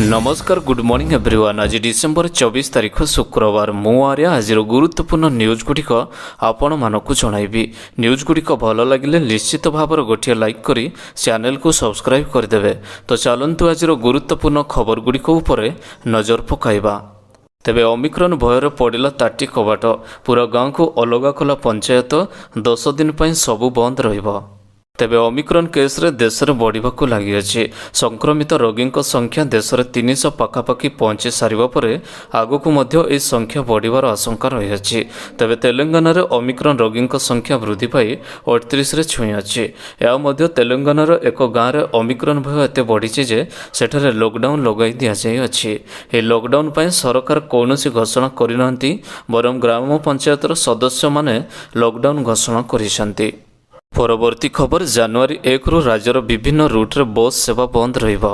नमस्कार good morning everyone. आज December 24 तारीख शुक्रवार मु आर्या आज गुरुत्वपूर्ण न्यूज गुड़िक आपण मानक जनइबी। न्यूज गुड़िक भल लगे निश्चित भाव गोटे लाइक करी चैनल को सब्सक्राइब करदे। तो चलतु आज गुरुत्वपूर्ण खबर गुड़िक उपर नजर पकाइबा। तेबे ओमिक्रॉन भयर पड़ा ताटी कबाट पूरा गाँव को अलग कला पंचायत 10 दिन पर सबू बंद रहिबा। तेबे ओमिक्रॉन केस रे देश में बढ़ाक लगी। संक्रमित रोगी संख्या देश में 300 पाखापाखि पहुंची सारिबा परे आगकू मध्य ए संख्या बढ़िबार आशंका रही। तेबे तेलंगाना रे ओमिक्रॉन रोगी संख्या वृद्धि पाई 38 रे छुई अछि। या मध्य तेलंगानार एक गाँव में ओमिक्रॉन भय एते बढ़ी जे सेठारे लॉकडाउन लगाई दिया जाय अछि। ए लॉकडाउन पर सरकार कौनसी घोषणा करिनांती, बरम ग्राम पंचायतर सदस्य माने लॉकडाउन घोषणा करिसेंती। परवर्ती खबर जनवरी 1 रु राज्यर विभिन्न रूट्रे बस सेवा बंद रहिबा।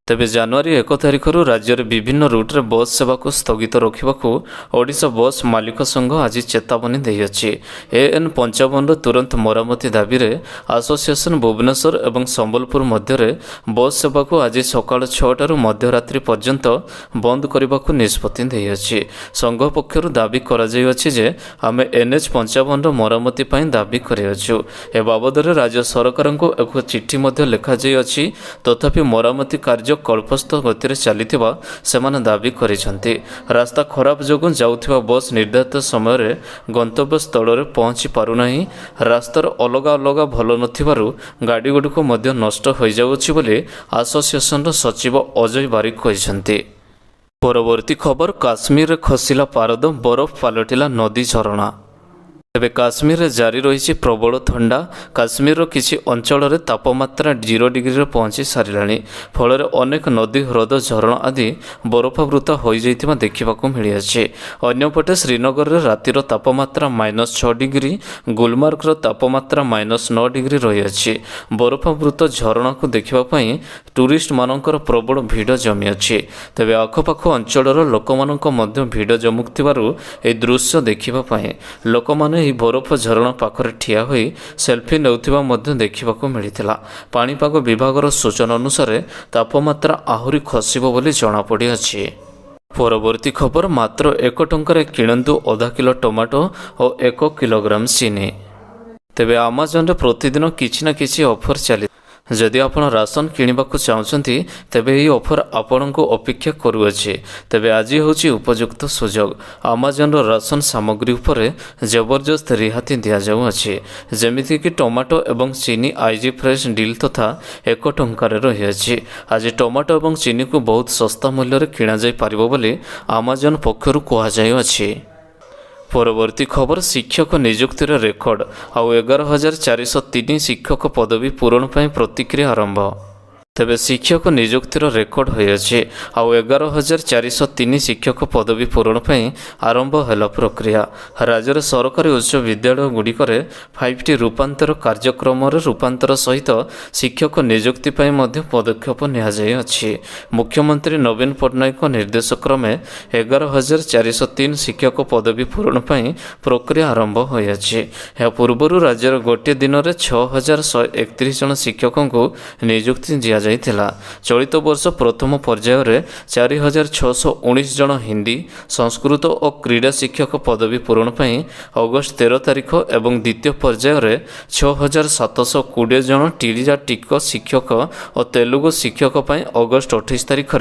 तेबे जनवरी 1 तारिख रु राज्यर विभिन्न रूट्रे बस सेवा को स्थगित रखा ओडिशा बस मालिक संघ आज चेतावनी देइछि। एएन 55 तुरंत मरामती दाबी रे एसोसिएशन भुवनेश्वर एवं संबलपुर मध्य बस सेवा को आज सकाळ 6 रु मध्यरात्रि पर्यंत बंद करने को निष्पत्ति देइछि। संघ पक्षर दाबी कराଯାଇଛି जे आमे NH 55 मरामती पई दाबी करियछु। ए बाबद राज्य सरकार को एक चिठी मध्य लिखा जाइछि। तथापि मरामती कार्य कल्पस्थ गति चलिथिबा सेमाने दाबी करिसेंती। रास्ता खराब जोगु जाउथिबा बस निर्धारित समय रे गंतव्य स्थल रे पहुंची पारुनाही। रास्तार अलग अलग भल नथिबारु गाड़ी गुडिक मध्य नष्ट हो जाउछि बोली एसोसिएशन सचिव अजय बारिक कहिसेंती। परवर्ती खबर काश्मीर रे खसिला पारद बरफ पलटिला नदी झरणा। तेबे काश्मीर रे जारी रही प्रबल ठंडा। काश्मीर किसी अंचल रे तापमात्रा 0 डिग्री रे पहुंची सारिलानी। फल अनेक नदी ह्रद झरणा आदि बरफावृत हो जाइथिबा देखिबाकू मिली अछि। अन्यपटे श्रीनगर रे रातिर तापमात्रा -6 डिग्री, गुलमार्ग रो तापमात्रा -9 डिग्री रही अछि। बरफावृत झरणा को देखिबा पई टूरिस्ट मानकर प्रबल भिड़ जमी अछि। तेबे आखपाख अंचल लोकमानक मध्य भिड़ जमुथिबारु ए दृश्य देखिबा पई लोकमाने ଏହି ବରଫ ଝରଣା ପାଖରେ ଠିଆ ହୋଇ ସେଲ୍ଫି ନେଉଥିବା ମଧ୍ୟ ଦେଖିବାକୁ ମିଳିଥିଲା। ପାଣିପାଗ ବିଭାଗର ସୂଚନା ଅନୁସାରେ ତାପମାତ୍ରା ଆହୁରି ଖସିବ ବୋଲି ଜଣାପଡ଼ିଅଛି। ପରବର୍ତ୍ତୀ ଖବର ମାତ୍ର 1 ଟଙ୍କାରେ କିଣନ୍ତୁ ଅଧା କିଲୋ ଟମାଟୋ ଓ 1 କିଲୋଗ୍ରାମ ଚିନି। ତେବେ ଆମାଜନରେ ପ୍ରତିଦିନ କିଛି ନା କିଛି ଅଫର ଚାଲି। जदि आपण राशन किणवा चाहते तेबे यही ऑफर आपण को अपेक्षा करुअछि। तेबे आज होछि उपयुक्त सुजोग। अमेजन राशन सामग्री उपरे जबरदस्त रिहाती दिया जाउछि। जेमिति कि टमाटो एवं चीनी आईजी फ्रेश डील तथा 1 टंकार रही अछि। आज टमाटो एवं चीनी को बहुत सस्ता मूल्य रे किणा जाय पारिबो बोली अमेजन पक्षरु कहा जायछि। परवर्ती खबर शिक्षक नियुक्तिर रेकर्ड आउ 11,403 शिक्षक पदवी पूरण पर प्रतिक्रिया आरंभ। तेबे शिक्षक नियुक्तिर रेकर्ड होइछि। आउ 11,403 शिक्षक पदवी पूरण पर आरंभ होला प्रक्रिया। राज्य सरकारी उच्च विद्यालय गुड़िकरे 5टी रूपांतर कार्यक्रम रूपांतर सहित शिक्षक नियुक्ति पर पदक्षेप नियाଯାଇଛି। मुख्यमंत्री नवीन पट्टनायक निर्देश क्रमे 11,403 शिक्षक पदवी पूरण पर प्रक्रिया आरंभ होइछि। या पूर्व राज्यर गोटे दिन में 6,131 जन शिक्षकों को नियुक्ति दिया जाइथिला। चलित वर्ष प्रथम पर्याय 4,619 जन हिंदी, संस्कृत और क्रीड़ा शिक्षक पदवी पूरण पर अगस्त 13 तारिख एवं द्वितीय पर्याय 6,720 जन टीजा टिक शिक्षक और तेलुगु शिक्षक पर अगस्त 28 तारिख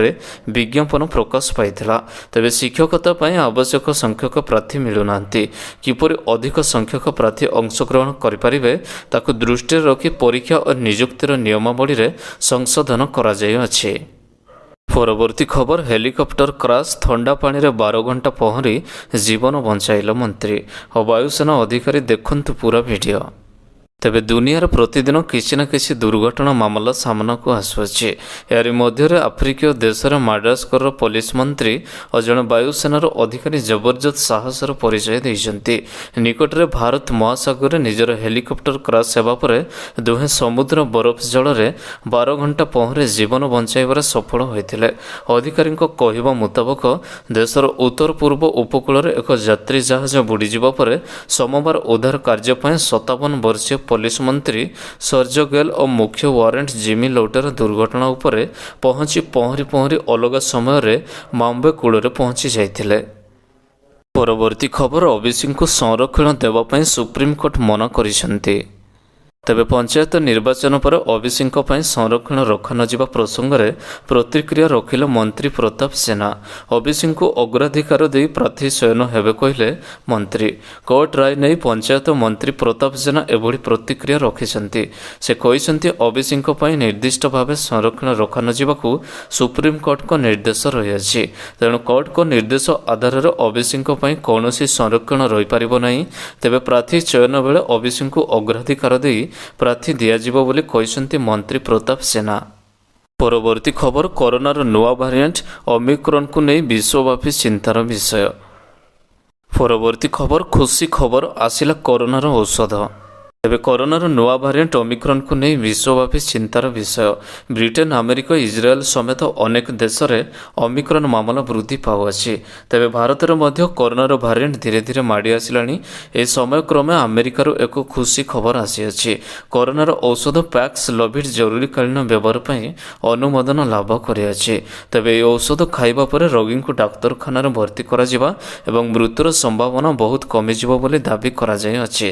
विज्ञापन प्रकाश पाइथिला। तेबे शिक्षकता पर आवश्यक संख्यक प्रार्थी मिलुना। किपरि अधिक संख्यक प्रार्थी अंशग्रहण करिपारिबे ताकु दृष्टि रखी परीक्षा और नियुक्तिर नियमावली रे संशोधन करा जायछि। परवर्ती खबर हेलिकॉप्टर क्रैश ठंडा पानी रे 12 घंटा पहरी जीवन बंचाइल मंत्री और वायुसेना अधिकारी। देखंतु पूरा वीडियो। तेबे दुनियार प्रतिदिन किसी न किसी दुर्घटना मामला सामना को आसुछि। यार मध्य आफ्रिकीय देश माड्रास्कर पुलिस मंत्री और जड़े वायुसेनार अधिकारी जबरदस्त साहसर परिचय देइछन्ति। निकट में भारत महासागर निजर हेलिकॉप्टर क्रैश हेबा परे दुहे समुद्र बरफ जल में 12 घंटा पहरे जीवन बंचाइबार सफल होइथिले। अधिकारी कहवा मुताबक देशर उत्तर पूर्व उपकूल एक यात्री जहाज बुड़ीजिबा परे सोमवार उद्धार कार्य 57 वर्षीय ପୋଲିସ ମନ୍ତ୍ରୀ ସର୍ଜୋ ଗେଲ୍ ଓ ମୁଖ୍ୟ ୱାରେଣ୍ଟ ଜିମି ଲୌଟର ଦୁର୍ଘଟଣା ଉପରେ ପହଞ୍ଚି ପହଁରି ପହଁରି ଅଲଗା ସମୟରେ ମାମ୍ବେ କୂଳରେ ପହଞ୍ଚି ଯାଇଥିଲେ। ପରବର୍ତ୍ତୀ ଖବର, ଓବିସିଙ୍କୁ ସଂରକ୍ଷଣ ଦେବା ପାଇଁ ସୁପ୍ରିମକୋର୍ଟ ମନା କରିଛନ୍ତି। ତେବେ ପଞ୍ଚାୟତ ନିର୍ବାଚନ ପରେ ଓବିସିଙ୍କ ପାଇଁ ସଂରକ୍ଷଣ ରଖାନଯିବା ପ୍ରସଙ୍ଗରେ ପ୍ରତିକ୍ରିୟା ରଖିଲେ ମନ୍ତ୍ରୀ ପ୍ରତାପ ଜେନା। ଓବିସିଙ୍କୁ ଅଗ୍ରାଧିକାର ଦେଇ ପ୍ରାର୍ଥୀ ଚୟନ ହେବେ କହିଲେ ମନ୍ତ୍ରୀ। କୋର୍ଟ ରାୟ ନେଇ ପଞ୍ଚାୟତ ମନ୍ତ୍ରୀ ପ୍ରତାପ ଜେନା ଏଭଳି ପ୍ରତିକ୍ରିୟା ରଖିଛନ୍ତି। ସେ କହିଛନ୍ତି, ଓବିସିଙ୍କ ପାଇଁ ନିର୍ଦ୍ଦିଷ୍ଟ ଭାବେ ସଂରକ୍ଷଣ ରଖାନଯିବାକୁ ସୁପ୍ରିମକୋର୍ଟଙ୍କ ନିର୍ଦ୍ଦେଶ ରହିଅଛି। ତେଣୁ କୋର୍ଟଙ୍କ ନିର୍ଦ୍ଦେଶ ଆଧାରରେ ଓବିସିଙ୍କ ପାଇଁ କୌଣସି ସଂରକ୍ଷଣ ରହିପାରିବ ନାହିଁ। ତେବେ ପ୍ରାର୍ଥୀ ଚୟନ ବେଳେ ଓବିସିଙ୍କୁ ଅଗ୍ରାଧିକାର ଦେଇ ପ୍ରାର୍ଥୀ ଦିଆଯିବ ବୋଲି କହିଛନ୍ତି ମନ୍ତ୍ରୀ ପ୍ରତାପ ଜେନା। ପରବର୍ତ୍ତୀ ଖବର, କରୋନାର ନୂଆ ଭାରିଏଣ୍ଟ ଓମିକ୍ରନ୍କୁ ନେଇ ବିଶ୍ୱବ୍ୟାପୀ ଚିନ୍ତାର ବିଷୟ। ପରବର୍ତ୍ତୀ ଖବର, ଖୁସି ଖବର, ଆସିଲା କରୋନାର ଔଷଧ। ତେବେ କରୋନାର ନୂଆ ଭାରିଏଣ୍ଟ ଓମିକ୍ରନ୍କୁ ନେଇ ବିଶ୍ୱବ୍ୟାପୀ ଚିନ୍ତାର ବିଷୟ। ବ୍ରିଟେନ୍, ଆମେରିକା, ଇସ୍ରାଏଲ୍ ସମେତ ଅନେକ ଦେଶରେ ଓମିକ୍ରନ୍ ମାମଲା ବୃଦ୍ଧି ପାଉଅଛି। ତେବେ ଭାରତରେ ମଧ୍ୟ କରୋନାର ଭାରିଏଣ୍ଟ ଧୀରେ ଧୀରେ ମାଡ଼ି ଆସିଲାଣି। ଏହି ସମୟକ୍ରମେ ଆମେରିକାରୁ ଏକ ଖୁସି ଖବର ଆସିଅଛି। କରୋନାର ଔଷଧ ପ୍ୟାକ୍ସଲୋଭିଡ୍ ଜରୁରୀକାଳୀନ ବ୍ୟବହାର ପାଇଁ ଅନୁମୋଦନ ଲାଭ କରିଅଛି। ତେବେ ଏହି ଔଷଧ ଖାଇବା ପରେ ରୋଗୀଙ୍କୁ ଡାକ୍ତରଖାନାରେ ଭର୍ତ୍ତି କରାଯିବା ଏବଂ ମୃତ୍ୟୁର ସମ୍ଭାବନା ବହୁତ କମିଯିବ ବୋଲି ଦାବି କରାଯାଇଅଛି।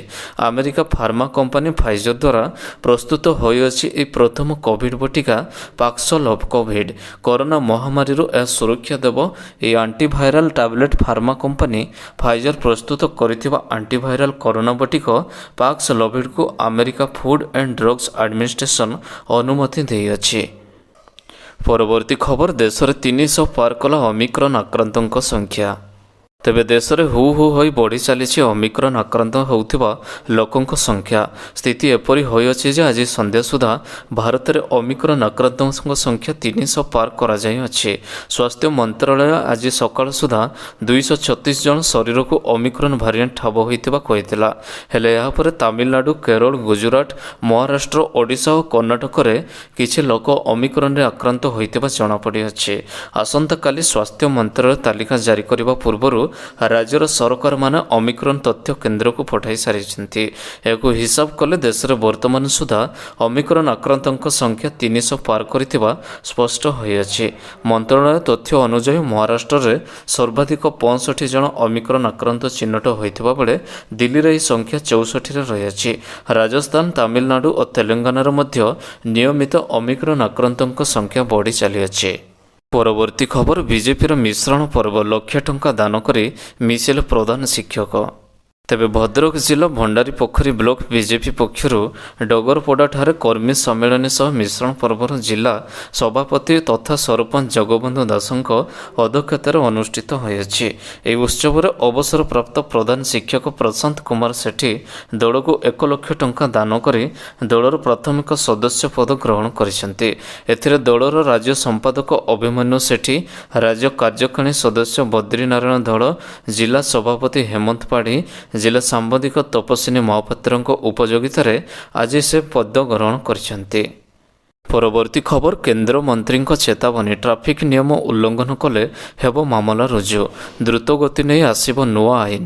ଆମେରିକା ଫାର୍ମା କମ୍ପାନୀ ଫାଇଜର ଦ୍ୱାରା ପ୍ରସ୍ତୁତ ହୋଇଅଛି ଏହି ପ୍ରଥମ କୋଭିଡ୍ ବଟିକା ପାକ୍ସଲୋଭ୍ କୋଭିଡ୍। କରୋନା ମହାମାରୀରୁ ଏହା ସୁରକ୍ଷା ଦେବ। ଏହି antiviral tablet pharma company Pfizer ପ୍ରସ୍ତୁତ କରିଥିବା ଆଣ୍ଟିଭାଇରାଲ କରୋନା ବଟିକା ପାକ୍ସଲୋଭିଡ୍କୁ America food and drugs administration ଅନୁମତି ଦେଇଅଛି। ପରବର୍ତ୍ତୀ ଖବର, ଦେଶରେ 300 ପାର କଲା ଓମିକ୍ରନ୍ ଆକ୍ରାନ୍ତଙ୍କ ସଂଖ୍ୟା। ତେବେ ଦେଶରେ ହୁ ହୁ ହୋଇ ବଢ଼ି ଚାଲିଛି ଓମିକ୍ରନ୍ ଆକ୍ରାନ୍ତ ହେଉଥିବା ଲୋକଙ୍କ ସଂଖ୍ୟା। ସ୍ଥିତି ଏପରି ହୋଇଅଛି ଯେ ଆଜି ସନ୍ଧ୍ୟା ସୁଦ୍ଧା ଭାରତରେ ଓମିକ୍ରନ୍ ଆକ୍ରାନ୍ତଙ୍କ ସଂଖ୍ୟା 300 ପାର କରାଯାଇଅଛି। ସ୍ୱାସ୍ଥ୍ୟ ମନ୍ତ୍ରାଳୟ ଆଜି ସକାଳ ସୁଦ୍ଧା 236 ଜଣ ଶରୀରକୁ ଓମିକ୍ରନ୍ ଭାରିଏଣ୍ଟ ଠାବ ହୋଇଥିବା କହିଥିଲା। ହେଲେ ଏହାପରେ ତାମିଲନାଡୁ, କେରଳ, ଗୁଜରାଟ, ମହାରାଷ୍ଟ୍ର, ଓଡ଼ିଶା ଓ କର୍ଣ୍ଣାଟକରେ କିଛି ଲୋକ ଓମିକ୍ରନ୍ରେ ଆକ୍ରାନ୍ତ ହୋଇଥିବା ଜଣାପଡ଼ିଅଛି। ଆସନ୍ତାକାଲି ସ୍ୱାସ୍ଥ୍ୟ ମନ୍ତ୍ରାଳୟ ତାଲିକା ଜାରି କରିବା ପୂର୍ବରୁ ରାଜ୍ୟର ସରକାରମାନେ ଓମିକ୍ରନ୍ ତଥ୍ୟ କେନ୍ଦ୍ରକୁ ପଠାଇ ସାରିଛନ୍ତି। ଏହାକୁ ହିସାବ କଲେ ଦେଶରେ ବର୍ତ୍ତମାନ ସୁଦ୍ଧା ଓମିକ୍ରନ୍ ଆକ୍ରାନ୍ତଙ୍କ ସଂଖ୍ୟା 300 ପାର କରିଥିବା ସ୍ପଷ୍ଟ ହୋଇଅଛି। ମନ୍ତ୍ରଣାଳୟ ତଥ୍ୟ ଅନୁଯାୟୀ ମହାରାଷ୍ଟ୍ରରେ ସର୍ବାଧିକ 65 ଜଣ ଓମିକ୍ରନ୍ ଆକ୍ରାନ୍ତ ଚିହ୍ନଟ ହୋଇଥିବା ବେଳେ ଦିଲ୍ଲୀରେ ଏହି ସଂଖ୍ୟା 64ରେ ରହିଅଛି। ରାଜସ୍ଥାନ, ତାମିଲନାଡୁ ଓ ତେଲେଙ୍ଗାନାରେ ମଧ୍ୟ ନିୟମିତ ଓମିକ୍ରନ୍ ଆକ୍ରାନ୍ତଙ୍କ ସଂଖ୍ୟା ବଢ଼ି ଚାଲିଅଛି। ପରବର୍ତ୍ତୀ ଖବର, ବିଜେପିର ମିଶ୍ରଣ ପର୍ବ, ଲକ୍ଷ ଟଙ୍କା ଦାନ କରି ମିଶିଲେ ପ୍ରଧାନ ଶିକ୍ଷକ। ତେବେ ଭଦ୍ରକ ଜିଲ୍ଲା ଭଣ୍ଡାରୀ ପୋଖରୀ ବ୍ଲକ ବିଜେପି ପକ୍ଷରୁ ଡଗରପଡ଼ାଠାରେ କର୍ମୀ ସମ୍ମିଳନୀ ସହ ମିଶ୍ରଣ ପର୍ବର ଜିଲ୍ଲା ସଭାପତି ତଥା ସରପଞ୍ଚ ଜଗବନ୍ଧୁ ଦାସଙ୍କ ଅଧ୍ୟକ୍ଷତାରେ ଅନୁଷ୍ଠିତ ହୋଇଅଛି। ଏହି ଉତ୍ସବରେ ଅବସରପ୍ରାପ୍ତ ପ୍ରଧାନ ଶିକ୍ଷକ ପ୍ରଶାନ୍ତ କୁମାର ସେଠୀ ଦଳକୁ 1 ଲକ୍ଷ ଟଙ୍କା ଦାନ କରି ଦଳର ପ୍ରାଥମିକ ସଦସ୍ୟ ପଦ ଗ୍ରହଣ କରିଛନ୍ତି। ଏଥିରେ ଦଳର ରାଜ୍ୟ ସମ୍ପାଦକ ଅଭିମନ୍ୟୁ ସେଠୀ, ରାଜ୍ୟ କାର୍ଯ୍ୟକାରିଣୀ ସଦସ୍ୟ ବଦ୍ରିନାରାୟଣ ଧଳ, ଜିଲ୍ଲା ସଭାପତି ହେମନ୍ତ ପାଢ଼ୀ, ଜିଲ୍ଲା ସାମ୍ବାଦିକ ତପସ୍ୱିନୀ ମହାପାତ୍ରଙ୍କ ଉପଯୋଗିତାରେ ଆଜି ସେ ପଦ ଗ୍ରହଣ କରିଛନ୍ତି। ପରବର୍ତ୍ତୀ ଖବର, କେନ୍ଦ୍ରମନ୍ତ୍ରୀଙ୍କ ଚେତାବନୀ, ଟ୍ରାଫିକ୍ ନିୟମ ଉଲ୍ଲଂଘନ କଲେ ହେବ ମାମଲା ରୁଜୁ। ଦ୍ରୁତ ଗତି ନେଇ ଆସିବ ନୂଆ ଆଇନ।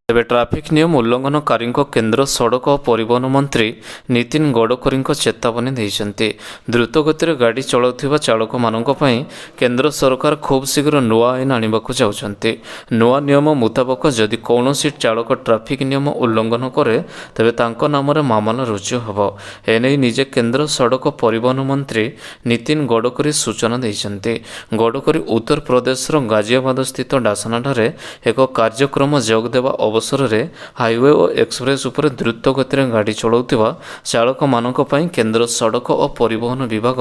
ତେବେ ଟ୍ରାଫିକ୍ ନିୟମ ଉଲ୍ଲଂଘନକାରୀଙ୍କ କେନ୍ଦ୍ର ସଡ଼କ ଓ ପରିବହନ ମନ୍ତ୍ରୀ ନୀତିନ ଗଡ଼କରୀଙ୍କ ଚେତାବନୀ ଦେଇଛନ୍ତି। ଦ୍ରୁତ ଗତିରେ ଗାଡ଼ି ଚଳାଉଥିବା ଚାଳକମାନଙ୍କ ପାଇଁ କେନ୍ଦ୍ର ସରକାର ଖୁବ୍ ଶୀଘ୍ର ନୂଆ ଆଇନ ଆଣିବାକୁ ଯାଉଛନ୍ତି। ନୂଆ ନିୟମ ମୁତାବକ ଯଦି କୌଣସି ଚାଳକ ଟ୍ରାଫିକ୍ ନିୟମ ଉଲ୍ଲଂଘନ କରେ ତେବେ ତାଙ୍କ ନାମରେ ମାମଲା ରୁଜୁ ହେବ। ଏନେଇ ନିଜେ କେନ୍ଦ୍ର ସଡ଼କ ପରିବହନ ମନ୍ତ୍ରୀ ନୀତିନ ଗଡ଼କରୀ ସୂଚନା ଦେଇଛନ୍ତି। ଗଡ଼କରୀ ଉତ୍ତରପ୍ରଦେଶର ଗାଜିଆବାଦ ସ୍ଥିତ ଡାସନାଠାରେ ଏକ କାର୍ଯ୍ୟକ୍ରମ ଯୋଗ ଦେବା ଅବସରରେ ହାଇୱେ ଓ ଏକ୍ସପ୍ରେସ୍ ଉପରେ ଦ୍ରୁତ ଗତିରେ ଗାଡ଼ି ଚଳାଉଥିବା ଚାଳକମାନଙ୍କ ପାଇଁ କେନ୍ଦ୍ର ସଡ଼କ ଓ ପରିବହନ ବିଭାଗ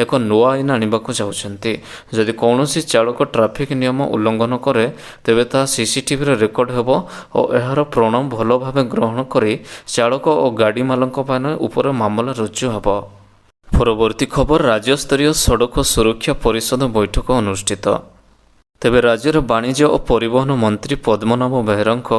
ଏକ ନୂଆ ଆଇନ ଆଣିବାକୁ ଯାଉଛନ୍ତି। ଯଦି କୌଣସି ଚାଳକ ଟ୍ରାଫିକ୍ ନିୟମ ଉଲ୍ଲଂଘନ କରେ ତେବେ ତାହା ସିସିଟିଭିରେ ରେକର୍ଡ ହେବ ଓ ଏହାର ପ୍ରମାଣ ଭଲ ଭାବେ ଗ୍ରହଣ କରି ଚାଳକ ଓ ଗାଡ଼ି ମାଲିକଙ୍କ ଉପରେ ମାମଲା ରୁଜୁ ହେବ। ପରବର୍ତ୍ତୀ ଖବର, ରାଜ୍ୟସ୍ତରୀୟ ସଡ଼କ ସୁରକ୍ଷା ପରିଷଦ ବୈଠକ ଅନୁଷ୍ଠିତ। ତେବେ ରାଜ୍ୟର ବାଣିଜ୍ୟ ଓ ପରିବହନ ମନ୍ତ୍ରୀ ପଦ୍ମନାଭ ବେହେରାଙ୍କ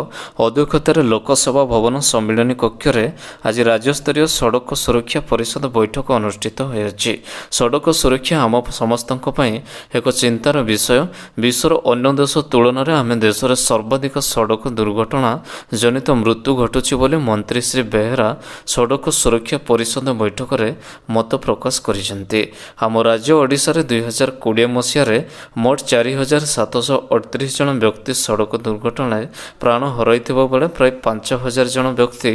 ଅଧ୍ୟକ୍ଷତାରେ ଲୋକସଭା ଭବନ ସମ୍ମିଳନୀ କକ୍ଷରେ ଆଜି ରାଜ୍ୟସ୍ତରୀୟ ସଡ଼କ ସୁରକ୍ଷା ପରିଷଦ ବୈଠକ ଅନୁଷ୍ଠିତ ହୋଇଛି। ସଡ଼କ ସୁରକ୍ଷା ଆମ ସମସ୍ତଙ୍କ ପାଇଁ ଏକ ଚିନ୍ତାର ବିଷୟ। ବିଶ୍ୱର ଅନ୍ୟ ଦେଶ ତୁଳନାରେ ଆମେ ଦେଶରେ ସର୍ବାଧିକ ସଡ଼କ ଦୁର୍ଘଟଣା ଜନିତ ମୃତ୍ୟୁ ଘଟୁଛି ବୋଲି ମନ୍ତ୍ରୀ ଶ୍ରୀ ବେହେରା ସଡ଼କ ସୁରକ୍ଷା ପରିଷଦ ବୈଠକରେ ମତ ପ୍ରକାଶ କରିଛନ୍ତି। ଆମ ରାଜ୍ୟ ଓଡ଼ିଶାରେ 2020 ମସିହାରେ ମୋଟ 4,738 ଜଣ ବ୍ୟକ୍ତି ସଡ଼କ ଦୁର୍ଘଟଣାରେ ପ୍ରାଣ ହରାଇଥିବା ବେଳେ ପ୍ରାୟ 5,000 ଜଣ ବ୍ୟକ୍ତି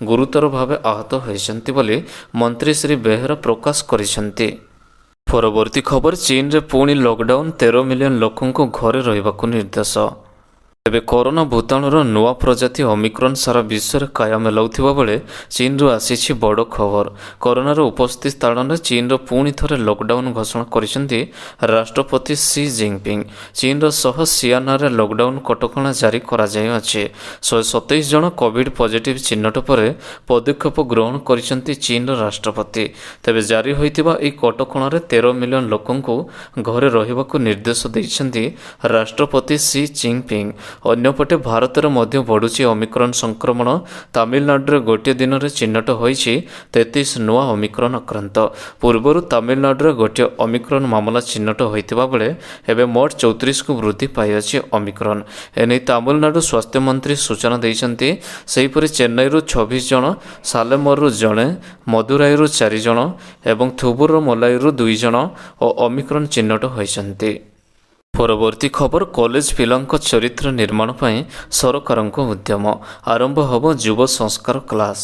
ଗୁରୁତର ଭାବେ ଆହତ ହୋଇଛନ୍ତି ବୋଲି ମନ୍ତ୍ରୀ ଶ୍ରୀ ବେହେରା ପ୍ରକାଶ କରିଛନ୍ତି। ପରବର୍ତ୍ତୀ ଖବର, ଚୀନରେ ପୁଣି ଲକଡାଉନ୍, 13 ମିଲିୟନ ଲୋକଙ୍କୁ ଘରେ ରହିବାକୁ ନିର୍ଦ୍ଦେଶ। ତେବେ କରୋନା ଭୂତାଣୁର ନୂଆ ପ୍ରଜାତି ଅମିକ୍ରନ୍ ସାରା ବିଶ୍ୱରେ କାୟା ମେଲାଉଥିବା ବେଳେ ଚୀନରୁ ଆସିଛି ବଡ଼ ଖବର। କରୋନାର ଉପସ୍ଥିତି ସ୍ଥାନରେ ଚୀନର ପୁଣି ଥରେ ଲକଡାଉନ୍ ଘୋଷଣା କରିଛନ୍ତି ରାଷ୍ଟ୍ରପତି ସି ଜିନପିଙ୍ଗ। ଚୀନର ସହ ସିଆନାରେ ଲକଡାଉନ୍ କଟକଣା ଜାରି କରାଯାଇଅଛି। 127 ଜଣ କୋଭିଡ୍ ପଜିଟିଭ୍ ଚିହ୍ନଟ ପରେ ପଦକ୍ଷେପ ଗ୍ରହଣ କରିଛନ୍ତି ଚୀନର ରାଷ୍ଟ୍ରପତି। ତେବେ ଜାରି ହୋଇଥିବା ଏହି କଟକଣାରେ 13 ମିଲିୟନ ଲୋକଙ୍କୁ ଘରେ ରହିବାକୁ ନିର୍ଦ୍ଦେଶ ଦେଇଛନ୍ତି ରାଷ୍ଟ୍ରପତି ସି ଜିନପିଙ୍ଗ। ଅନ୍ୟପଟେ ଭାରତରେ ମଧ୍ୟ ବଢ଼ୁଛି ଅମିକ୍ରନ୍ ସଂକ୍ରମଣ। ତାମିଲନାଡୁରେ ଗୋଟିଏ ଦିନରେ ଚିହ୍ନଟ ହୋଇଛି 33 ନୂଆ ଅମିକ୍ରନ୍ ଆକ୍ରାନ୍ତ। ପୂର୍ବରୁ ତାମିଲନାଡୁରେ ଗୋଟିଏ ଅମିକ୍ରନ୍ ମାମଲା ଚିହ୍ନଟ ହୋଇଥିବା ବେଳେ ଏବେ ମୋଟ 34କୁ ବୃଦ୍ଧି ପାଇଅଛି ଅମିକ୍ରନ୍। ଏନେଇ ତାମିଲନାଡୁ ସ୍ୱାସ୍ଥ୍ୟମନ୍ତ୍ରୀ ସୂଚନା ଦେଇଛନ୍ତି। ସେହିପରି ଚେନ୍ନାଇରୁ 26 ଜଣ, ସାଲେମରରୁ ଜଣେ, ମଦୁରାଇରୁ 4 ଜଣ ଏବଂ ଥୁବୁରମଲାଇରୁ 2 ଜଣ ଓ ଅମିକ୍ରନ୍ ଚିହ୍ନଟ ହୋଇଛନ୍ତି। ପରବର୍ତ୍ତୀ ଖବର, କଲେଜ ପିଲାଙ୍କ ଚରିତ୍ର ନିର୍ମାଣ ପାଇଁ ସରକାରଙ୍କ ଉଦ୍ୟମ। ଆରମ୍ଭ ହେବ ଯୁବ ସଂସ୍କାର କ୍ଲାସ।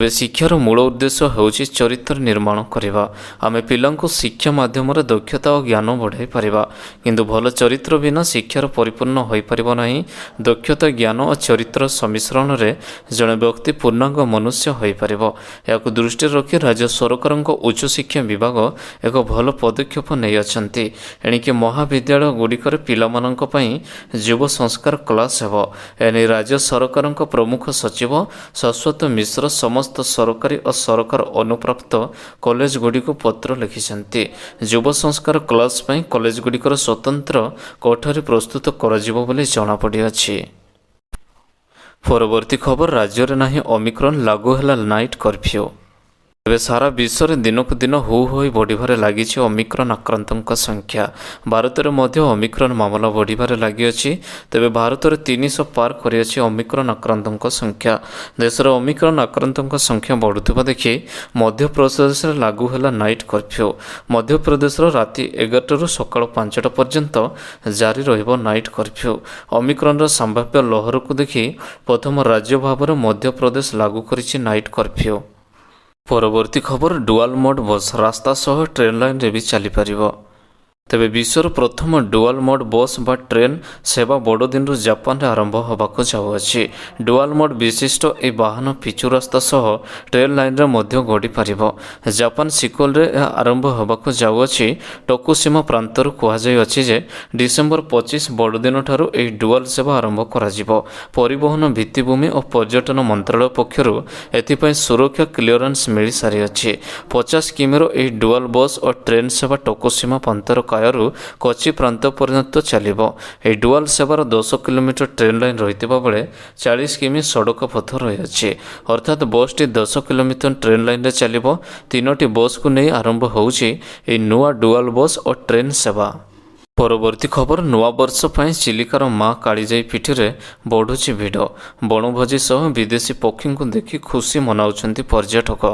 ତେବେ ଶିକ୍ଷାର ମୂଳ ଉଦ୍ଦେଶ୍ୟ ହେଉଛି ଚରିତ୍ର ନିର୍ମାଣ କରିବା। ଆମେ ପିଲାଙ୍କୁ ଶିକ୍ଷା ମାଧ୍ୟମରେ ଦକ୍ଷତା ଓ ଜ୍ଞାନ ବଢ଼ାଇ ପାରିବା, କିନ୍ତୁ ଭଲ ଚରିତ୍ର ବିନା ଶିକ୍ଷାର ପରିପୂର୍ଣ୍ଣ ହୋଇପାରିବ ନାହିଁ। ଦକ୍ଷତା, ଜ୍ଞାନ ଓ ଚରିତ୍ର ସମ୍ମିଶ୍ରଣରେ ଜଣେ ବ୍ୟକ୍ତି ପୂର୍ଣ୍ଣାଙ୍ଗ ମନୁଷ୍ୟ ହୋଇପାରିବ। ଏହାକୁ ଦୃଷ୍ଟିରେ ରଖି ରାଜ୍ୟ ସରକାରଙ୍କ ଉଚ୍ଚଶିକ୍ଷା ବିଭାଗ ଏକ ଭଲ ପଦକ୍ଷେପ ନେଇଅଛନ୍ତି। ଏଣିକି ମହାବିଦ୍ୟାଳୟଗୁଡ଼ିକରେ ପିଲାମାନଙ୍କ ପାଇଁ ଯୁବ ସଂସ୍କାର କ୍ଲାସ ହେବ। ଏନେଇ ରାଜ୍ୟ ସରକାରଙ୍କ ପ୍ରମୁଖ ସଚିବ ଶାଶ୍ୱତ ମିଶ୍ର ସମସ୍ତ ସରକାରୀ ଓ ସରକାର ଅନୁପ୍ରାପ୍ତ କଲେଜଗୁଡ଼ିକୁ ପତ୍ର ଲେଖିଛନ୍ତି। ଯୁବ ସଂସ୍କାର କ୍ଲାସ ପାଇଁ କଲେଜଗୁଡ଼ିକର ସ୍ୱତନ୍ତ୍ର କୋଠରୀ ପ୍ରସ୍ତୁତ କରାଯିବ ବୋଲି ଜଣାପଡ଼ିଅଛି। ପରବର୍ତ୍ତୀ ଖବର, ରାଜ୍ୟରେ ନାହିଁ ଅମିକ୍ରନ୍, ଲାଗୁ ହେଲା ନାଇଟ୍ କର୍ଫ୍ୟୁ। ତେବେ ସାରା ବିଶ୍ୱରେ ଦିନକୁ ଦିନ ହୁ ହୋଇ ବଢ଼ିବାରେ ଲାଗିଛି ଅମିକ୍ରନ୍ ଆକ୍ରାନ୍ତଙ୍କ ସଂଖ୍ୟା। ଭାରତରେ ମଧ୍ୟ ଅମିକ୍ରନ୍ ମାମଲା ବଢ଼ିବାରେ ଲାଗିଅଛି। ତେବେ ଭାରତରେ 300 ପାର କରିଅଛି ଅମିକ୍ରନ୍ ଆକ୍ରାନ୍ତଙ୍କ ସଂଖ୍ୟା। ଦେଶରେ ଅମିକ୍ରନ୍ ଆକ୍ରାନ୍ତଙ୍କ ସଂଖ୍ୟା ବଢ଼ୁଥିବା ଦେଖି ମଧ୍ୟପ୍ରଦେଶରେ ଲାଗୁ ହେଲା ନାଇଟ୍ କର୍ଫ୍ୟୁ। ମଧ୍ୟପ୍ରଦେଶର ରାତି 11ଟାରୁ ସକାଳ 5ଟା ପର୍ଯ୍ୟନ୍ତ ଜାରି ରହିବ ନାଇଟ୍ କର୍ଫ୍ୟୁ। ଅମିକ୍ରନ୍ର ସମ୍ଭାବ୍ୟ ଲହରକୁ ଦେଖି ପ୍ରଥମ ରାଜ୍ୟ ଭାବରେ ମଧ୍ୟପ୍ରଦେଶ ଲାଗୁ କରିଛି ନାଇଟ୍ କର୍ଫ୍ୟୁ। ପରବର୍ତ୍ତୀ ଖବର, ଡୁଆଲ ମୋଡ୍ ବସ୍ ରାସ୍ତା ସହ ଟ୍ରେନ୍ ଲାଇନ୍ରେ ବି ଚାଲିପାରିବ। ତେବେ ବିଶ୍ୱର ପ୍ରଥମ ଡୁଆଲ ମୋଡ୍ ବସ୍ ବା ଟ୍ରେନ୍ ସେବା ବଡ଼ଦିନରୁ ଜାପାନରେ ଆରମ୍ଭ ହେବାକୁ ଯାଉଅଛି। ଡୁଆଲ ମୋଡ୍ ବିଶିଷ୍ଟ ଏହି ବାହନ ପିଚୁ ରାସ୍ତା ସହ ଟ୍ରେନ୍ ଲାଇନ୍ରେ ମଧ୍ୟ ଗଡ଼ିପାରିବ। ଜାପାନ ସିକୋଲରେ ଏହା ଆରମ୍ଭ ହେବାକୁ ଯାଉଅଛି। ଟୋକୁସିମା ପ୍ରାନ୍ତରୁ କୁହାଯାଇଅଛି ଯେ ଡିସେମ୍ବର 25 ବଡ଼ଦିନଠାରୁ ଏହି ଡୁଆଲ ସେବା ଆରମ୍ଭ କରାଯିବ। ପରିବହନ, ଭିତ୍ତିଭୂମି ଓ ପର୍ଯ୍ୟଟନ ମନ୍ତ୍ରାଳୟ ପକ୍ଷରୁ ଏଥିପାଇଁ ସୁରକ୍ଷା କ୍ଲିୟରାନ୍ସ ମିଳିସାରିଅଛି। 50 କିମିର ଏହି ଡୁଆଲ ବସ୍ ଓ ଟ୍ରେନ୍ ସେବା ଟୋକୁସିମା ପ୍ରାନ୍ତର କାୟାରୁ କୋଚି ପ୍ରାନ୍ତ ପର୍ଯ୍ୟନ୍ତ ଚାଲିବ। ଏହି ଡୁଆଲ ସେବାର 10 କିଲୋମିଟର ଟ୍ରେନ୍ ଲାଇନ୍ ରହିଥିବା ବେଳେ 40 କିମି ସଡ଼କ ପଥ ରହିଅଛି। ଅର୍ଥାତ୍ ବସ୍ଟି 10 କିଲୋମିଟର ଟ୍ରେନ୍ ଲାଇନ୍ରେ ଚାଲିବ। 3ଟି ବସ୍କୁ ନେଇ ଆରମ୍ଭ ହେଉଛି ଏହି ନୂଆ ଡୁଆଲ ବସ୍ ଓ ଟ୍ରେନ୍ ସେବା। ପରବର୍ତ୍ତୀ ଖବର, ନୂଆବର୍ଷ ପାଇଁ ଚିଲିକାର ମା କାଳିଜାଇ ପିଠିରେ ବଢ଼ୁଛି ଭିଡ଼। ବଣଭୋଜି ସହ ବିଦେଶୀ ପକ୍ଷୀଙ୍କୁ ଦେଖି ଖୁସି ମନାଉଛନ୍ତି ପର୍ଯ୍ୟଟକ।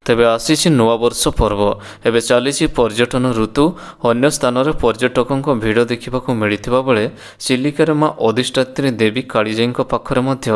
ତେବେ ଆସିଛି ନୂଆବର୍ଷ ପର୍ବ। ଏବେ ଚାଲିଛି ପର୍ଯ୍ୟଟନ ଋତୁ। ଅନ୍ୟ ସ୍ଥାନରେ ପର୍ଯ୍ୟଟକଙ୍କ ଭିଡ଼ ଦେଖିବାକୁ ମିଳିଥିବା ବେଳେ ଚିଲିକାରେ ମା ଅଧିଷ୍ଠାତ୍ରୀ ଦେବୀ କାଳିଜାଇଙ୍କ ପାଖରେ ମଧ୍ୟ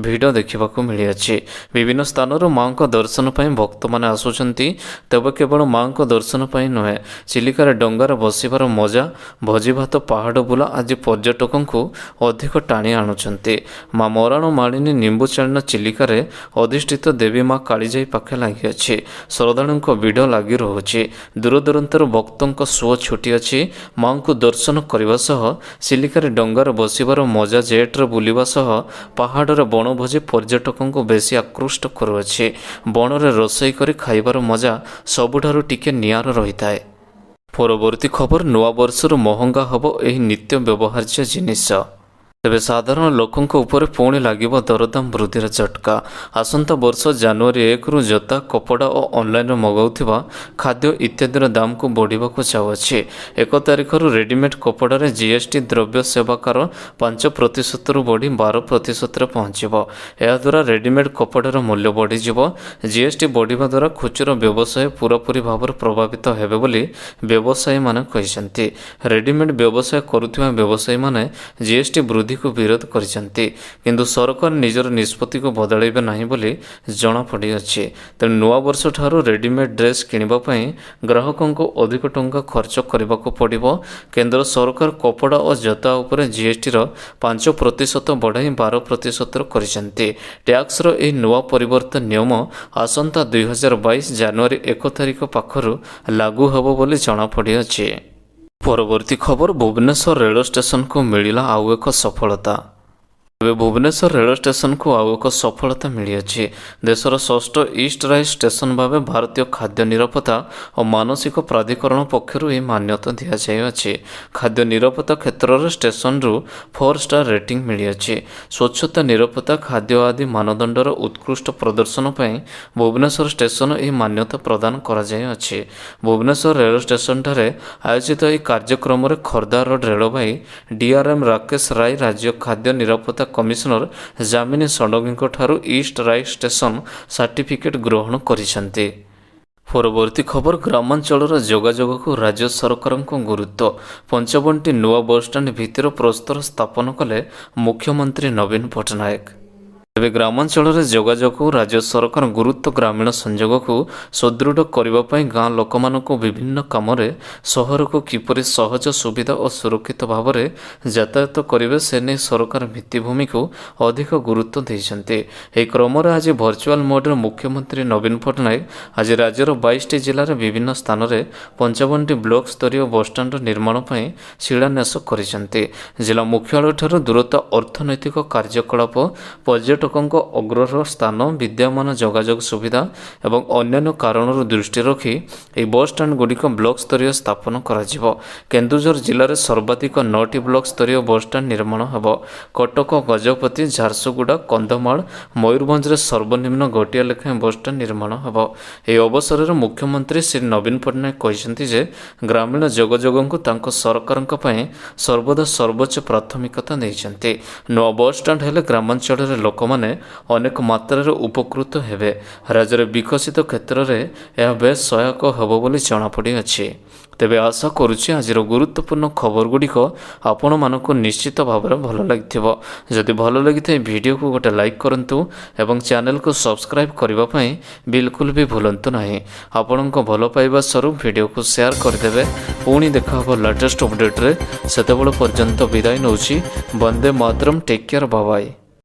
ଭିଡ଼ ଦେଖିବାକୁ ମିଳିଅଛି। ବିଭିନ୍ନ ସ୍ଥାନରୁ ମାଙ୍କ ଦର୍ଶନ ପାଇଁ ଭକ୍ତମାନେ ଆସୁଛନ୍ତି। ତେବେ କେବଳ ମାଙ୍କ ଦର୍ଶନ ପାଇଁ ନୁହେଁ, ଚିଲିକାରେ ଡଙ୍ଗାରେ ବସିବାର ମଜା, ଭୋଜିଭାତ, ପାହାଡ଼ ବୁଲା ଆଜି ପର୍ଯ୍ୟଟକଙ୍କୁ ଅଧିକ ଟାଣି ଆଣୁଛନ୍ତି। ମା ମରାଣ ମାଳିନୀ ନିମ୍ବୁଚାଳିନା ଚିଲିକାରେ ଅଧିଷ୍ଠିତ ଦେବୀ ମା କାଳିଜାଇ ପାଖେ ଲାଗିଅଛି। ଶ୍ରଦ୍ଧାଳୁଙ୍କ ଭିଡ଼ ଲାଗି ରହୁଛି। ଦୂରଦୂରାନ୍ତରୁ ଭକ୍ତଙ୍କ ସୁଅ ଛୁଟିଅଛି। ମାଙ୍କୁ ଦର୍ଶନ କରିବା ସହ ଚିଲିକାରେ ଡଙ୍ଗାରେ ବସିବାର ମଜା, ଜେଟ୍ରେ ବୁଲିବା ସହ ପାହାଡ଼ରେ ବଣଭୋଜି ପର୍ଯ୍ୟଟକଙ୍କୁ ବେଶୀ ଆକୃଷ୍ଟ କରୁଅଛି। ବଣରେ ରୋଷେଇ କରି ଖାଇବାର ମଜା ସବୁଠାରୁ ଟିକେ ନିଆରା ରହିଥାଏ। ପରବର୍ତ୍ତୀ ଖବର ନୂଆ ବର୍ଷରୁ ମହଙ୍ଗା ହେବ ଏହି ନିତ୍ୟ ବ୍ୟବହାର୍ଯ୍ୟ ଜିନିଷ। ତେବେ ସାଧାରଣ ଲୋକଙ୍କ ଉପରେ ପୁଣି ଲାଗିବ ଦରଦାମ ବୃଦ୍ଧିର ଝଟକା। ଆସନ୍ତା ବର୍ଷ ଜାନୁଆରୀ 1ରୁ ଜୋତା, କପଡ଼ା ଓ ଅନଲାଇନ୍ରେ ମଗାଉଥିବା ଖାଦ୍ୟ ଇତ୍ୟାଦିର ଦାମକୁ ବଢ଼ିବାକୁ ଯାଉଅଛି। 1 ତାରିଖରୁ ରେଡିମେଡ୍ କପଡ଼ାରେ ଜିଏସ୍ଟି ଦ୍ରବ୍ୟ ସେବା କର 5%ରୁ ବଢ଼ି 12%ରେ ପହଞ୍ଚିବ। ଏହାଦ୍ୱାରା ରେଡିମେଡ୍ କପଡ଼ାର ମୂଲ୍ୟ ବଢ଼ିଯିବ। ଜିଏସ୍ଟି ବଢ଼ିବା ଦ୍ୱାରା ଖୁଚୁରା ବ୍ୟବସାୟ ପୂରାପୂରି ଭାବରେ ପ୍ରଭାବିତ ହେବେ ବୋଲି ବ୍ୟବସାୟୀମାନେ କହିଛନ୍ତି। ରେଡିମେଡ୍ ବ୍ୟବସାୟ କରୁଥିବା ବ୍ୟବସାୟୀମାନେ ଜିଏସ୍ଟି ବୃଦ୍ଧିକୁ ବିରୋଧ କରିଛନ୍ତି, କିନ୍ତୁ ସରକାର ନିଜର ନିଷ୍ପତ୍ତିକୁ ବଦଳାଇବେ ନାହିଁ ବୋଲି ଜଣାପଡ଼ିଅଛି। ତେଣୁ ନୂଆବର୍ଷ ଠାରୁ ରେଡିମେଡ୍ ଡ୍ରେସ୍ କିଣିବା ପାଇଁ ଗ୍ରାହକଙ୍କୁ ଅଧିକ ଟଙ୍କା ଖର୍ଚ୍ଚ କରିବାକୁ ପଡ଼ିବ। କେନ୍ଦ୍ର ସରକାର କପଡ଼ା ଓ ଜୋତା ଉପରେ ଜିଏସ୍ଟିର 5% ବଢ଼ାଇ 12% କରିଛନ୍ତି। ଟ୍ୟାକ୍ସର ଏହି ନୂଆ ପରିବର୍ତ୍ତନ ନିୟମ ଆସନ୍ତା 2022 ଜାନୁଆରୀ 1 ତାରିଖ ପାଖରୁ ଲାଗୁ ହେବ ବୋଲି ଜଣାପଡ଼ିଅଛି। ପରବର୍ତ୍ତୀ ଖବର ଭୁବନେଶ୍ୱର ରେଳ ଷ୍ଟେସନକୁ ମିଳିଲା ଆଉ ଏକ ସଫଳତା। ଏବେ ଭୁବନେଶ୍ୱର ରେଳ ଷ୍ଟେସନକୁ ଆଉ ଏକ ସଫଳତା ମିଳିଅଛି। ଦେଶର ଷଷ୍ଠ ଇଷ୍ଟ ରାଇଟ୍ ଷ୍ଟେସନ ଭାବେ ଭାରତୀୟ ଖାଦ୍ୟ ନିରାପତ୍ତା ଓ ମାନସିକ ପ୍ରାଧିକରଣ ପକ୍ଷରୁ ଏହି ମାନ୍ୟତା ଦିଆଯାଇଅଛି। ଖାଦ୍ୟ ନିରାପତ୍ତା କ୍ଷେତ୍ରରେ ଷ୍ଟେସନରୁ 4 ଷ୍ଟାର ରେଟିଂ ମିଳିଅଛି। ସ୍ୱଚ୍ଛତା, ନିରାପତ୍ତା, ଖାଦ୍ୟ ଆଦି ମାନଦଣ୍ଡର ଉତ୍କୃଷ୍ଟ ପ୍ରଦର୍ଶନ ପାଇଁ ଭୁବନେଶ୍ୱର ଷ୍ଟେସନ ଏହି ମାନ୍ୟତା ପ୍ରଦାନ କରାଯାଇଅଛି। ଭୁବନେଶ୍ୱର ରେଳ ଷ୍ଟେସନଠାରେ ଆୟୋଜିତ ଏହି କାର୍ଯ୍ୟକ୍ରମରେ ଖୋର୍ଦ୍ଧା ରୋଡ୍ ରେଳବାଇ ଡିଆର୍ଏମ୍ ରାକେଶ ରାୟ, ରାଜ୍ୟ ଖାଦ୍ୟ ନିରାପତ୍ତା କମିଶନର ଯାମିନୀ ଷଡ଼ଙ୍ଗୀଙ୍କ ଠାରୁ ଇଷ୍ଟ ରାଇଟ୍ ଷ୍ଟେସନ ସାର୍ଟିଫିକେଟ୍ ଗ୍ରହଣ କରିଛନ୍ତି। ପରବର୍ତ୍ତୀ ଖବର ଗ୍ରାମାଞ୍ଚଳର ଯୋଗାଯୋଗକୁ ରାଜ୍ୟ ସରକାରଙ୍କ ଗୁରୁତ୍ୱ। 55ଟି ନୂଆ ବସ୍ଷ୍ଟାଣ୍ଡ ଭିତ୍ତିର ପ୍ରସ୍ତର ସ୍ଥାପନ କଲେ ମୁଖ୍ୟମନ୍ତ୍ରୀ ନବୀନ ପଟ୍ଟନାୟକ। ତେବେ ଗ୍ରାମାଞ୍ଚଳରେ ଯୋଗାଯୋଗକୁ ରାଜ୍ୟ ସରକାର ଗୁରୁତ୍ୱ ଗ୍ରାମୀଣ ସଂଯୋଗକୁ ସୁଦୃଢ଼ କରିବା ପାଇଁ ଗାଁ ଲୋକମାନଙ୍କୁ ବିଭିନ୍ନ କାମରେ ସହରକୁ କିପରି ସହଜ, ସୁବିଧା ଓ ସୁରକ୍ଷିତ ଭାବରେ ଯାତାୟାତ କରିବେ ସେ ନେଇ ସରକାର ଭିତ୍ତିଭୂମିକୁ ଅଧିକ ଗୁରୁତ୍ୱ ଦେଇଛନ୍ତି। ଏହି କ୍ରମରେ ଆଜି ଭର୍ଚୁଆଲ ମୋଡ୍ରେ ମୁଖ୍ୟମନ୍ତ୍ରୀ ନବୀନ ପଟ୍ଟନାୟକ ଆଜି ରାଜ୍ୟର 22ଟି ଜିଲ୍ଲାରେ ବିଭିନ୍ନ ସ୍ଥାନରେ 55ଟି ବ୍ଲକ ସ୍ତରୀୟ ବସ୍ଷ୍ଟାଣ୍ଡର ନିର୍ମାଣ ପାଇଁ ଶିଳାନ୍ୟାସ କରିଛନ୍ତି। ଜିଲ୍ଲା ମୁଖ୍ୟାଳୟଠାରୁ ଦୂରତ୍ୱ, ଅର୍ଥନୈତିକ କାର୍ଯ୍ୟକଳାପ, ପର୍ଯ୍ୟଟକଙ୍କ ଅଗ୍ରସର ସ୍ଥାନ, ବିଦ୍ୟମାନ ଯୋଗାଯୋଗ ସୁବିଧା ଏବଂ ଅନ୍ୟାନ୍ୟ କାରଣରୁ ଦୃଷ୍ଟି ରଖି ଏହି ବସ୍ଷ୍ଟାଣ୍ଡଗୁଡ଼ିକ ବ୍ଲକ ସ୍ତରୀୟ ସ୍ଥାପନ କରାଯିବ। କେନ୍ଦୁଝର ଜିଲ୍ଲାରେ ସର୍ବାଧିକ 9ଟି ବ୍ଲକ ସ୍ତରୀୟ ବସ୍ଷ୍ଟାଣ୍ଡ ନିର୍ମାଣ ହେବ। କଟକ, ଗଜପତି, ଝାରସୁଗୁଡ଼ା, କନ୍ଧମାଳ, ମୟୂରଭଞ୍ଜରେ ସର୍ବନିମ୍ନ ଗୋଟିଏ ଲେଖାଏଁ ବସ୍ଷ୍ଟାଣ୍ଡ ନିର୍ମାଣ ହେବ। ଏହି ଅବସରରେ ମୁଖ୍ୟମନ୍ତ୍ରୀ ଶ୍ରୀ ନବୀନ ପଟ୍ଟନାୟକ କହିଛନ୍ତି ଯେ ଗ୍ରାମୀଣ ଯୋଗାଯୋଗଙ୍କୁ ତାଙ୍କ ସରକାରଙ୍କ ପାଇଁ ସର୍ବଦା ସର୍ବୋଚ୍ଚ ପ୍ରାଥମିକତା ଦେଇଛନ୍ତି। ନୂଆ ବସ୍ଷ୍ଟାଣ୍ଡ ହେଲେ ଗ୍ରାମାଞ୍ଚଳରେ ଲୋକମାନେ ଅନେକ ମାତ୍ରାରେ ଉପକୃତ ହେବେ। ରାଜ୍ୟର ବିକଶିତ କ୍ଷେତ୍ରରେ ଏହା ବେଶ ସହାୟକ ହେବ ବୋଲି ଜଣାପଡ଼ିଅଛି। ତେବେ ଆଶା କରୁଛି ଆଜିର ଗୁରୁତ୍ୱପୂର୍ଣ୍ଣ ଖବରଗୁଡ଼ିକ ଆପଣମାନଙ୍କୁ ନିଶ୍ଚିତ ଭାବରେ ଭଲ ଲାଗିଥିବ। ଯଦି ଭଲ ଲାଗିଥାଏ ଭିଡ଼ିଓକୁ ଗୋଟେ ଲାଇକ୍ କରନ୍ତୁ ଏବଂ ଚ୍ୟାନେଲକୁ ସବସ୍କ୍ରାଇବ୍ କରିବା ପାଇଁ ବିଲକୁଲ ବି ଭୁଲନ୍ତୁ ନାହିଁ। ଆପଣଙ୍କ ଭଲ ପାଇବା ସ୍ୱରୂପ ଭିଡ଼ିଓକୁ ସେୟାର କରିଦେବେ। ପୁଣି ଦେଖା ହେବ ଲାଟେଷ୍ଟ ଅପଡେଟ୍ରେ। ସେତେବେଳେ ପର୍ଯ୍ୟନ୍ତ ବିଦାୟ ନେଉଛି। Vande Mataram. Take care. Bye bye.